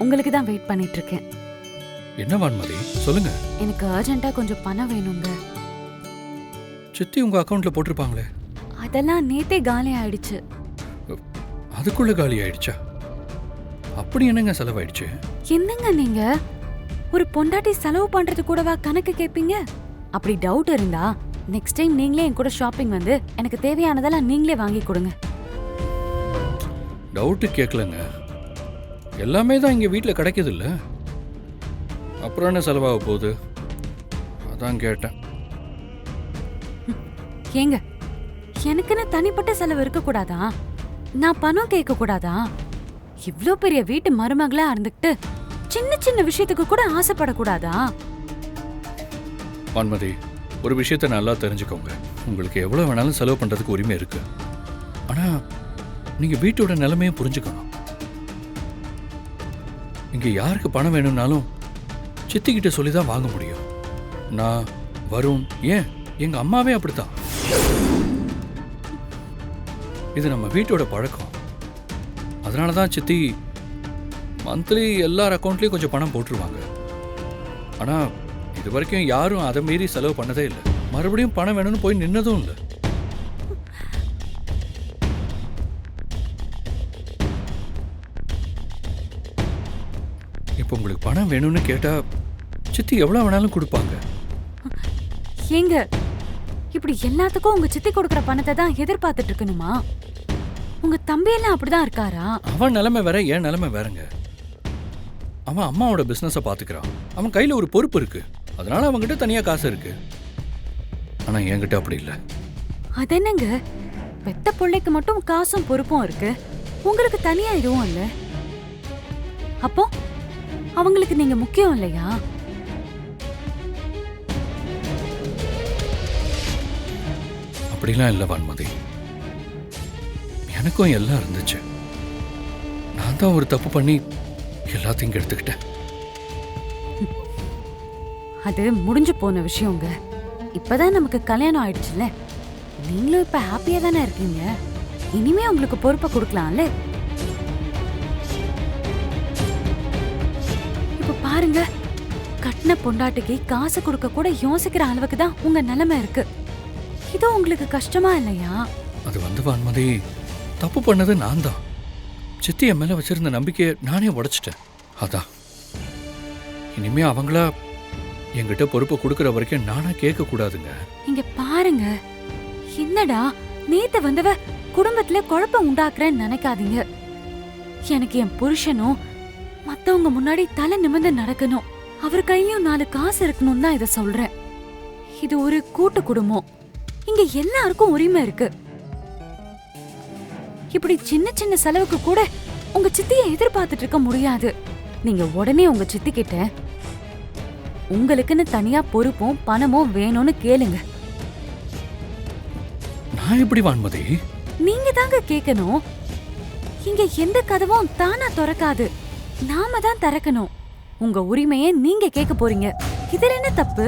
உங்களுக்கு தான் வெயிட் பண்ணிட்டு இருக்கேன். என்ன வான்மதி சொல்லுங்க. எனக்கு அர்ஜென்ட்டா கொஞ்சம் பணம் வேணுங்க. சித்தி உங்க அக்கவுண்ட்ல போட்டிருப்பாங்களே. அதெல்லாம் நேத்தே காலி ஆயிடுச்சு. அதுக்குள்ள காலி ஆயிடுச்சா? அப்படி என்னங்க செலவாயிடுச்சு? என்னங்க நீங்க ஒரு பொண்டாட்டி செலவு பண்றது கூடவா கணக்கு கேப்பீங்க? அப்படி டவுட் இருந்தா நெக்ஸ்ட் டைம் நீங்களே என் கூட ஷாப்பிங் வந்து எனக்கு தேவையானதெல்லாம் நீங்களே வாங்கி கொடுங்க. டவுட்டு கேட்கலங்க. எல்லாமே தான் இங்க வீட்டில் கிடைக்குது இல்ல, அப்புறம் என்ன செலவாக போகுது? அதான் கேட்டேன். ஏங்க எனக்குன்னு தனிப்பட்ட செலவு இருக்க கூடாதா? நான் பணம் கேட்க கூடாதா? இவ்ளோ பெரிய வீட்டு மருமகளா இருந்துகிட்டு சின்ன சின்ன விஷயத்துக்கு கூட ஆசைப்படக்கூடாதா? வான்மதி, ஒரு விஷயத்த நல்லா தெரிஞ்சுக்கோங்க. உங்களுக்கு எவ்வளோ வேணாலும் செலவு பண்ணுறதுக்கு உரிமை இருக்கு. ஆனால் நீங்கள் வீட்டோட நிலைமையும் புரிஞ்சுக்கணும். இங்கே யாருக்கு பணம் வேணும்னாலும் சித்திக்கிட்ட சொல்லி தான் வாங்க முடியும். நான், வருண், ஏன் எங்கள் அம்மாவே அப்படித்தான். இது நம்ம வீட்டோட பழக்கம். அதனால தான் சித்தி மந்த்லி எல்லார் அக்கௌண்ட்லேயும் கொஞ்சம் பணம் போட்டுருவாங்க. ஆனால் இது வரைக்கும் யாரும் அதை மீறி செலவு பண்ணதே இல்லை. மறுபடியும் பணம் வேணும்னு போய் நின்னதும் இல்லை. இப்போ உங்களுக்கு பணம் வேணும்னு கேட்டா சித்தி எவ்வளவு வேணாலும் கொடுப்பாங்க. ஏங்க இப்படி எல்லாத்துக்கும் உங்க சித்தி கொடுக்கற பணத்தை தான் எதிர்பார்த்துட்டு இருக்கணுமா? உங்க தம்பி எல்லாம் அப்படிதான் இருக்காரா? அவன் நிலைமை வேற, என் நிலைமை வேறங்க. அவன் அம்மாவோட பிசினஸை பாத்துக்கிறான். அவன் கையில ஒரு பொறுப்பு இருக்கு. அதனால அவன்கிட்ட தனியா காசு இருக்கு. ஆனா என்கிட்ட அப்படி இல்லை. அது என்னங்க, பெத்த பிள்ளைக்கு மட்டும் காசும் பொறுப்பும் இருக்கு, உங்களுக்கு தனியா எதுவும் இல்ல. அப்போ அவங்களுக்கு நீங்க முக்கியம் இல்லையா? அப்படிலாம் இல்லை வான்மதி. எனக்கும் எல்லாம் இருந்துச்சு. நான் தான் ஒரு தப்பு பண்ணி எல்லாத்தையும் எடுத்துக்கிட்டேன். அது முடிஞ்சு போன விஷயங்க. இப்பதான் நமக்கு கல்யாணம் ஆயிடுச்சுல்ல, நீங்களும் இப்ப ஹாப்பியா தானே இருக்கீங்க. இனிமே உங்களுக்கு பொறுப்பை கொடுக்கலாம்ல. இப்ப பாருங்க, கட்டின பொண்டாட்டிக்கு காசு கொடுக்க கூட யோசிக்கிற அளவுக்கு தான் உங்க நிலைமை இருக்கு. இது உங்களுக்கு கஷ்டமா இல்லையா? அது வான்மதி, தப்பு பண்ணது நான் தான். சித்தி என் மேல வச்சிருந்த நம்பிக்கையை நானே உடைச்சிட்டேன். அதான் இனிமே அவங்களா என்கிட்ட பொறுப்பை கொடுக்கற வரைக்கும் நானா கேட்க கூடாதுங்க. இங்க பாருங்க, என்னடா நேத்து வந்தவ குடும்பத்துல குழப்பம் உண்டாக்குறேன்னு நினைக்காதீங்க. எனக்கு என் புருஷனும் மத்தவங்க முன்னாடி தலை நிமிர்ந்து நடக்கணும், அவர் கையிலும் 4 காசு இருக்கணும் தான் இத சொல்றேன். இது ஒரு கூட்டு குடும்பம், இங்க எல்லாருக்கும் உரிமை இருக்கு. இப்படி சின்ன சின்ன செலவுக்கு கூட உங்க சித்தியை எதிர்பார்த்துட்டு இருக்க முடியாது. நீங்க உடனே உங்க சித்தி கிட்ட உங்களுக்குன்னு தனியா பொறுப்பும் பணமும் வேணும்னு கேளுங்க. நான் எப்படி வான்மதி? நீங்க தாங்க கேட்கணும். இங்க எந்த கதவும் தானா திறக்காது, நாம தான் திறக்கணும். உங்க உரிமையை நீங்க கேட்க போறீங்க. இதுல என்ன தப்பு?